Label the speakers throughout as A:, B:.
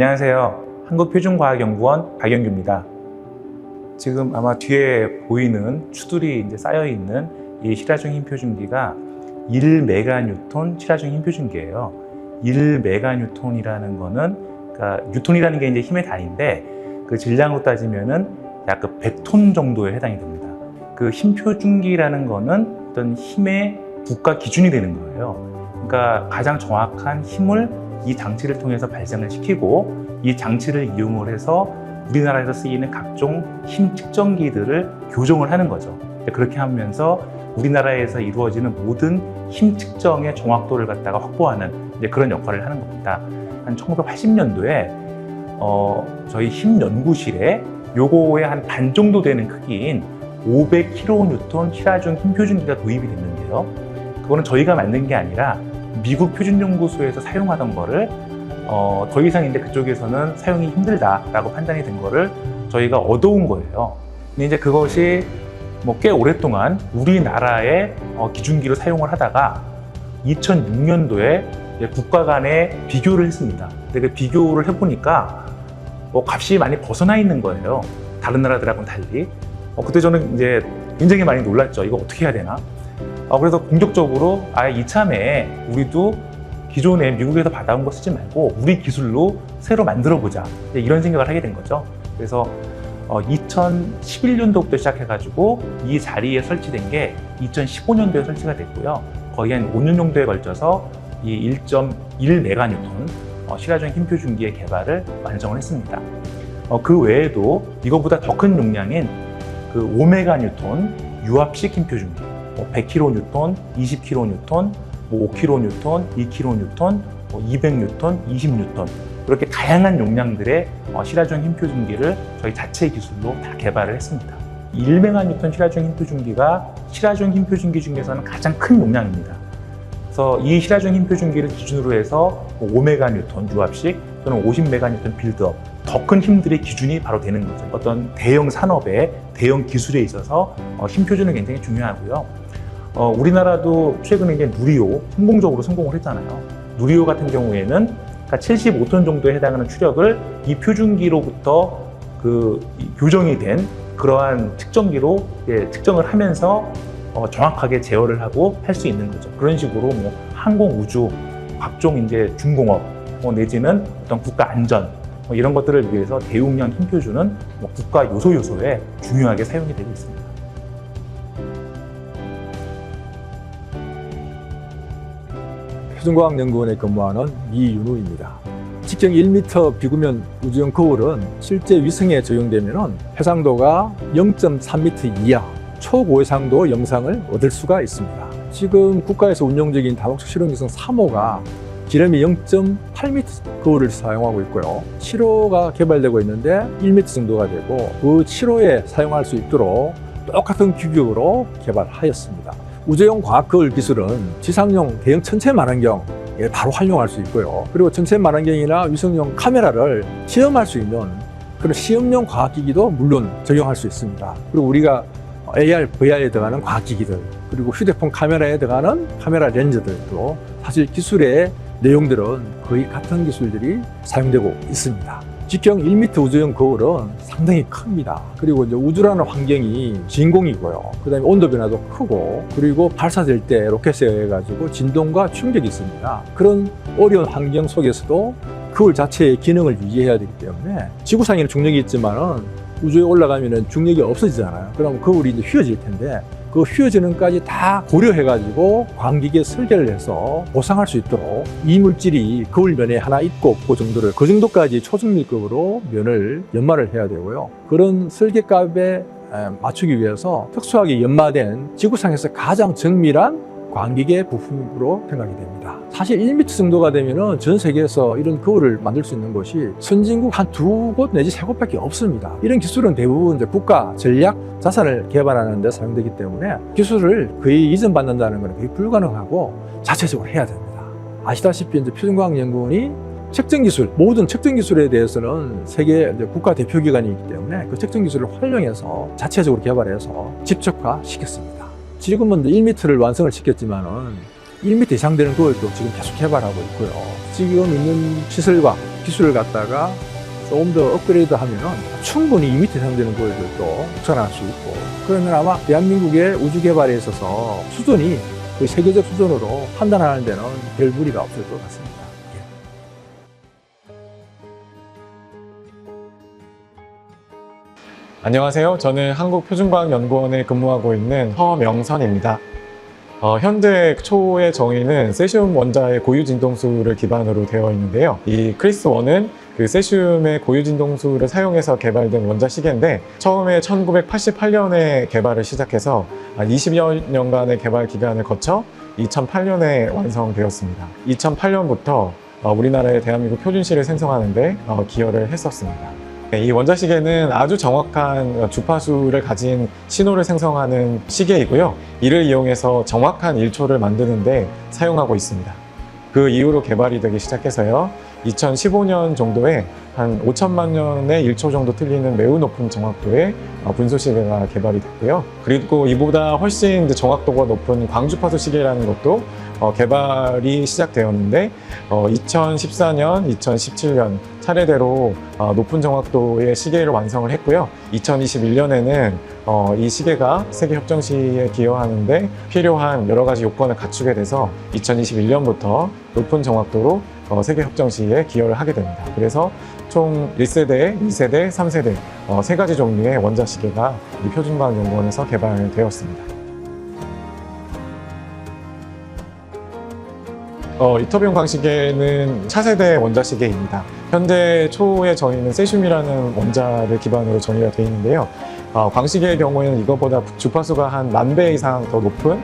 A: 안녕하세요. 한국표준과학연구원 박영규입니다. 지금 아마 뒤에 보이는 추들이 이제 쌓여 있는 이 실하중 힘표준기가 1메가뉴톤 실하중 힘표준기예요. 1메가뉴톤이라는 거는, 그러니까 뉴톤이라는 게 이제 힘의 단위인데 그 질량으로 따지면은 약 100톤 정도에 해당이 됩니다. 그 힘표준기라는 거는 어떤 힘의 국가 기준이 되는 거예요. 그러니까 가장 정확한 힘을 이 장치를 통해서 발생을 시키고 이 장치를 이용을 해서 우리나라에서 쓰이는 각종 힘 측정기들을 교정을 하는 거죠. 그렇게 하면서 우리나라에서 이루어지는 모든 힘 측정의 정확도를 갖다가 확보하는 그런 역할을 하는 겁니다. 한 1980년도에 저희 힘연구실에 요거의 한 반 정도 되는 크기인 500kN 실하중 힘표준기가 도입이 됐는데요. 그거는 저희가 만든 게 아니라 미국 표준연구소에서 사용하던 거를 더 이상 이제 그쪽에서는 사용이 힘들다라고 판단이 된 거를 저희가 얻어온 거예요. 근데 이제 그것이 꽤 오랫동안 우리나라의 기준기로 사용을 하다가 2006년도에 국가 간에 비교를 했습니다. 근데 그 비교를 해보니까 값이 많이 벗어나 있는 거예요. 다른 나라들하고는 달리. 그때 저는 이제 굉장히 많이 놀랐죠. 이거 어떻게 해야 되나? 그래서 공격적으로 이참에 우리도 기존에 미국에서 받아온 거 쓰지 말고 우리 기술로 새로 만들어보자, 이런 생각을 하게 된 거죠. 그래서 2011년도부터 시작해가지고 이 자리에 설치된 게 2015년도에 설치가 됐고요. 거의 한 5년 정도에 걸쳐서 이 1.1메가뉴톤 실하중 힘표준기의 개발을 완성을 했습니다. 그 외에도 이거보다 더 큰 용량인 그 5메가뉴톤 유압식 힘표준기, 100kN, 20kN, 5kN, 2kN, 200N, 20N, 이렇게 다양한 용량들의 실하중 힘표준기를 저희 자체 기술로 다 개발을 했습니다. 1메가뉴톤 실하중 힘표준기가 실하중 힘표준기 중에서는 가장 큰 용량입니다. 그래서 이 실하중 힘표준기를 기준으로 해서 5메가뉴톤 유압식 또는 50메가뉴톤 빌드업, 더 큰 힘들의 기준이 바로 되는 거죠. 어떤 대형 산업의 대형 기술에 있어서 힘표준은 굉장히 중요하고요. 우리나라도 최근에 이제 누리호 성공적으로 성공을 했잖아요. 누리호 같은 경우에는 75톤 정도에 해당하는 추력을 이 표준기로부터 교정이 된 그러한 측정기로 측정을 하면서 정확하게 제어를 하고 할 수 있는 거죠. 그런 식으로 항공 우주, 각종 이제 중공업 내지는 어떤 국가 안전 이런 것들을 위해서 대용량 힘표준은 국가 요소에 중요하게 사용이 되고 있습니다.
B: 표준과학연구원에 근무하는 이윤우입니다. 직경 1m 비구면 우주형 거울은 실제 위성에 적용되면 해상도가 0.3m 이하 초고해상도 영상을 얻을 수가 있습니다. 지금 국가에서 운용 중인 다목적 실용위성 3호가 지름이 0.8m 거울을 사용하고 있고요. 7호가 개발되고 있는데 1m 정도가 되고 그 7호에 사용할 수 있도록 똑같은 규격으로 개발하였습니다. 우주용 과학 거울 기술은 지상용 대형 천체 만원경에 바로 활용할 수 있고요. 그리고 천체 만원경이나 위성용 카메라를 시험할 수 있는 그런 시험용 과학기기도 물론 적용할 수 있습니다. 그리고 우리가 AR, VR에 들어가는 과학기기들, 그리고 휴대폰 카메라에 들어가는 카메라 렌즈들도 사실 기술의 내용들은 거의 같은 기술들이 사용되고 있습니다. 직경 1m 우주형 거울은 상당히 큽니다. 그리고 이제 우주라는 환경이 진공이고요. 그 다음에 온도 변화도 크고, 그리고 발사될 때 로켓에 의해 가지고 진동과 충격이 있습니다. 그런 어려운 환경 속에서도 거울 자체의 기능을 유지해야 되기 때문에 지구상에는 중력이 있지만은 우주에 올라가면은 중력이 없어지잖아요. 그럼 거울이 이제 휘어질 텐데 그 휘어지는 까지 다 고려해가지고 광기계 설계를 해서 보상할 수 있도록 이 물질이 거울 면에 하나 있고 없고 정도를 그 정도까지 초정밀급으로 면을 연마를 해야 되고요. 그런 설계값에 맞추기 위해서 특수하게 연마된 지구상에서 가장 정밀한 광기계 부품으로 생각이 됩니다. 사실 1m 정도가 되면은 전 세계에서 이런 거울을 만들 수 있는 곳이 선진국 한 2곳 내지 3곳밖에 없습니다. 이런 기술은 대부분 이제 국가 전략 자산을 개발하는 데 사용되기 때문에 기술을 거의 이전받는다는 것은 거의 불가능하고 자체적으로 해야 됩니다. 아시다시피 이제 표준과학연구원이 측정기술, 모든 측정기술에 대해서는 세계 국가 대표기관이기 때문에 그 측정기술을 활용해서 자체적으로 개발해서 집적화시켰습니다. 지금은 1m를 완성을 시켰지만은 1m 이상 되는 거울도 지금 계속 개발하고 있고요. 지금 있는 시설과 기술을 갖다가 조금 더 업그레이드 하면은 충분히 2m 이상 되는 거리들도 확산할 수 있고, 그러면 아마 대한민국의 우주 개발에 있어서 수준이 그 세계적 수준으로 판단하는 데는 별 무리가 없을 것 같습니다.
C: 안녕하세요. 저는 한국표준과학연구원에 근무하고 있는 허명선입니다. 현재 초의 정의는 세슘 원자의 고유 진동수를 기반으로 되어 있는데요. 이 크리스-1은 그 세슘의 고유 진동수를 사용해서 개발된 원자 시계인데, 처음에 1988년에 개발을 시작해서 20여 년간의 개발 기간을 거쳐 2008년에 완성되었습니다. 2008년부터 우리나라의 대한민국 표준시를 생성하는 데 기여를 했었습니다. 이 원자시계는 아주 정확한 주파수를 가진 신호를 생성하는 시계이고요. 이를 이용해서 정확한 일초를 만드는 데 사용하고 있습니다. 그 이후로 개발이 되기 시작해서요. 2015년 정도에 한 5천만 년의 1초 정도 틀리는 매우 높은 정확도의 분소시계가 개발이 됐고요. 그리고 이보다 훨씬 정확도가 높은 광주파수 시계라는 것도 개발이 시작되었는데, 2014년, 2017년 차례대로 높은 정확도의 시계를 완성을 했고요. 2021년에는 이 시계가 세계협정시에 기여하는데 필요한 여러 가지 요건을 갖추게 돼서 2021년부터 높은 정확도로 세계협정시에 기여를 하게 됩니다. 그래서 총 1세대, 2세대, 3세대 세 가지 종류의 원자시계가 이 표준과학연구원에서 개발되었습니다. 이터비움 광시계는 차세대 원자시계입니다. 현재 초의 정의는 세슘이라는 원자를 기반으로 정의가 되어 있는데요. 광시계의 경우에는 이것보다 주파수가 한 10,000배 이상 더 높은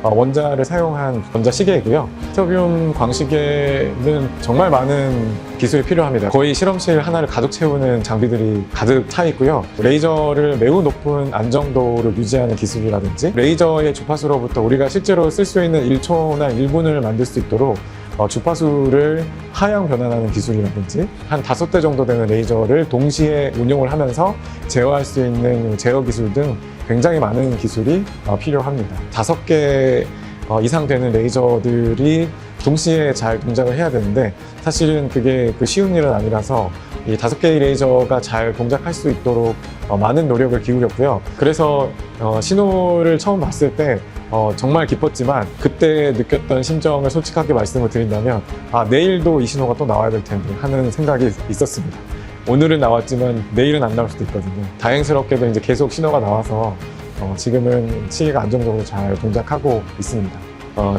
C: 원자를 사용한 원자시계이고요. 이터비움 광시계는 정말 많은 기술이 필요합니다. 거의 실험실 하나를 가득 채우는 장비들이 가득 차 있고요. 레이저를 매우 높은 안정도를 유지하는 기술이라든지, 레이저의 주파수로부터 우리가 실제로 쓸 수 있는 1초나 1분을 만들 수 있도록 주파수를 하향 변환하는 기술이라든지, 한 5대 정도 되는 레이저를 동시에 운용을 하면서 제어할 수 있는 제어 기술 등 굉장히 많은 기술이 필요합니다. 5개 이상 되는 레이저들이 동시에 잘 동작을 해야 되는데, 사실은 그게 쉬운 일은 아니라서 이 5개의 레이저가 잘 동작할 수 있도록 많은 노력을 기울였고요. 그래서 신호를 처음 봤을 때 정말 기뻤지만, 그때 느꼈던 심정을 솔직하게 말씀을 드린다면, 내일도 이 신호가 또 나와야 될 텐데 하는 생각이 있었습니다. 오늘은 나왔지만 내일은 안 나올 수도 있거든요. 다행스럽게도 이제 계속 신호가 나와서 지금은 시계가 안정적으로 잘 동작하고 있습니다.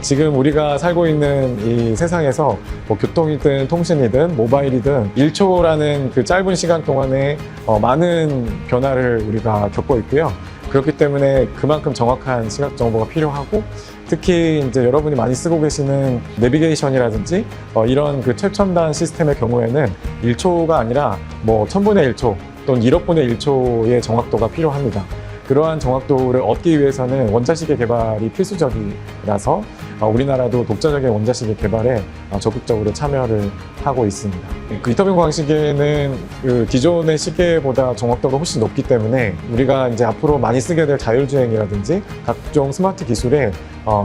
C: 지금 우리가 살고 있는 이 세상에서 교통이든 통신이든 모바일이든 1초라는 그 짧은 시간 동안에 많은 변화를 우리가 겪고 있고요. 그렇기 때문에 그만큼 정확한 시각 정보가 필요하고, 특히 이제 여러분이 많이 쓰고 계시는 내비게이션이라든지 이런 그 최첨단 시스템의 경우에는 1초가 아니라 1000분의 1초 또는 1억분의 1초의 정확도가 필요합니다. 그러한 정확도를 얻기 위해서는 원자시계 개발이 필수적이라서 우리나라도 독자적인 원자시계 개발에 적극적으로 참여를 하고 있습니다. 그 이터비움 광시계는 그 기존의 시계보다 정확도가 훨씬 높기 때문에 우리가 이제 앞으로 많이 쓰게 될 자율주행이라든지 각종 스마트 기술에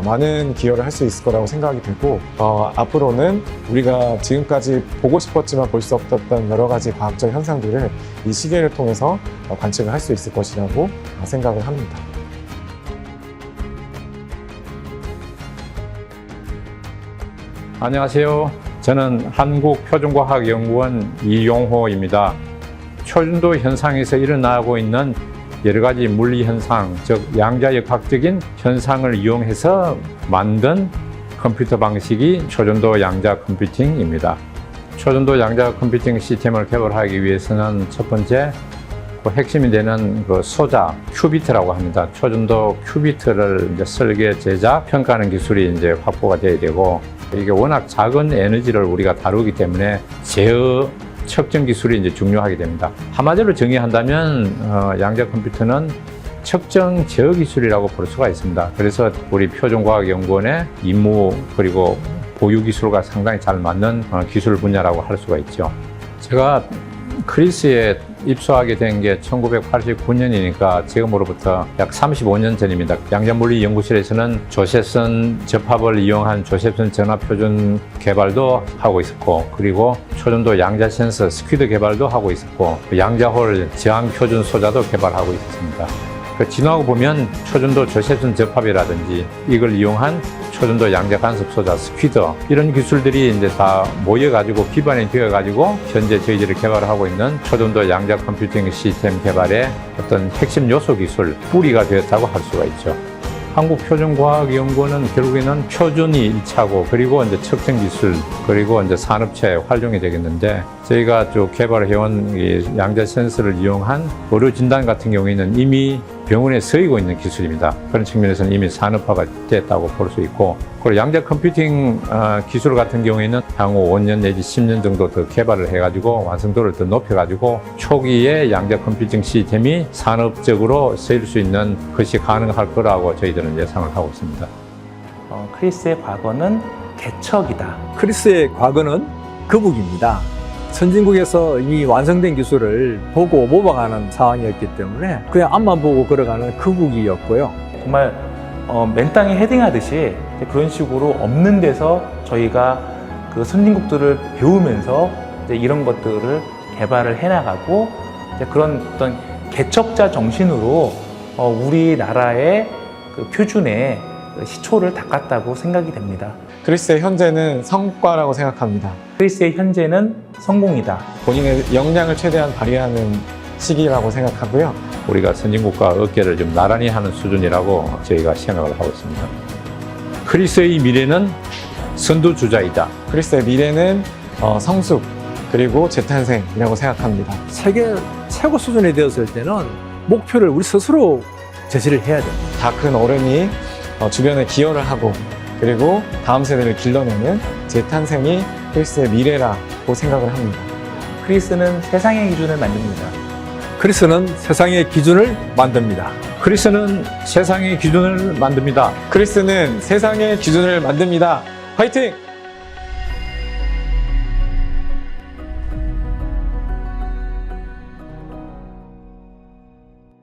C: 많은 기여를 할 수 있을 거라고 생각이 되고, 앞으로는 우리가 지금까지 보고 싶었지만 볼 수 없었던 여러 가지 과학적 현상들을 이 시계를 통해서 관측을 할 수 있을 것이라고 생각을 합니다.
D: 안녕하세요. 저는 한국표준과학연구원 이용호입니다. 초준도 현상에서 일어나고 있는 여러 가지 물리 현상, 즉 양자역학적인 현상을 이용해서 만든 컴퓨터 방식이 초전도 양자 컴퓨팅입니다. 초전도 양자 컴퓨팅 시스템을 개발하기 위해서는 첫 번째 핵심이 되는 소자 큐비트라고 합니다. 초전도 큐비트를 이제 설계, 제작, 평가하는 기술이 이제 확보가 돼야 되고, 이게 워낙 작은 에너지를 우리가 다루기 때문에 제어 측정 기술이 이제 중요하게 됩니다. 한마디로 정의한다면 양자 컴퓨터는 측정 제어 기술이라고 볼 수가 있습니다. 그래서 우리 표준과학연구원의 임무 그리고 보유 기술과 상당히 잘 맞는 기술 분야라고 할 수가 있죠. 제가 크리스의 입수하게 된 게 1989년이니까 지금으로부터 약 35년 전입니다. 양자물리연구실에서는 조셉슨 접합을 이용한 조셉슨 전압표준 개발도 하고 있었고, 그리고 초전도 양자 센서 스퀴드 개발도 하고 있었고, 양자홀 저항 표준 소자도 개발하고 있었습니다. 지나고 보면 초전도 조셉슨 접합이라든지 이걸 이용한 초전도 양자 간섭 소자 스퀴드, 이런 기술들이 이제 다 모여가지고 기반이 되어가지고 현재 저희들이 개발하고 있는 초전도 양자 컴퓨팅 시스템 개발의 어떤 핵심 요소 기술 뿌리가 되었다고 할 수가 있죠. 한국표준과학연구원은 결국에는 표준이 1차고, 그리고 이제 측정 기술, 그리고 이제 산업체에 활용이 되겠는데, 저희가 쭉 개발해온 이 양자 센서를 이용한 의료 진단 같은 경우에는 이미 병원에 쓰이고 있는 기술입니다. 그런 측면에서는 이미 산업화가 됐다고 볼 수 있고, 그리고 양자 컴퓨팅 기술 같은 경우에는 향후 5년 내지 10년 정도 더 개발을 해가지고 완성도를 더 높여가지고 초기에 양자 컴퓨팅 시스템이 산업적으로 쓰일 수 있는 것이 가능할 거라고 저희들은 예상을 하고 있습니다.
A: 크리스의 과거는 개척이다.
B: 크리스의 과거는 거북입니다. 선진국에서 이미 완성된 기술을 보고 모방하는 상황이었기 때문에 그냥 앞만 보고 걸어가는 거북이였고요.
A: 정말 맨땅에 헤딩하듯이 그런 식으로 없는 데서 저희가 그 선진국들을 배우면서 이제 이런 것들을 개발을 해나가고, 이제 그런 어떤 개척자 정신으로 우리나라의 그 표준의 시초를 닦았다고 생각이 됩니다.
C: 크리스의 현재는 성과라고 생각합니다.
A: 크리스의 현재는 성공이다.
C: 본인의 역량을 최대한 발휘하는 시기라고 생각하고요.
D: 우리가 선진국과 어깨를 좀 나란히 하는 수준이라고 저희가 생각을 하고 있습니다. 크리스의 미래는 선두주자이다.
C: 크리스의 미래는 성숙 그리고 재탄생이라고 생각합니다.
B: 세계 최고 수준이 되었을 때는 목표를 우리 스스로 제시를 해야 됩니다.
C: 다 큰 어른이 주변에 기여를 하고, 그리고 다음 세대를 길러내는 재탄생이 크리스의 미래라고 생각을 합니다.
A: 크리스는 세상의 기준을 만듭니다.
B: 크리스는 세상의 기준을 만듭니다.
D: 크리스는 세상의 기준을 만듭니다.
C: 크리스는 세상의 기준을 만듭니다. 화이팅!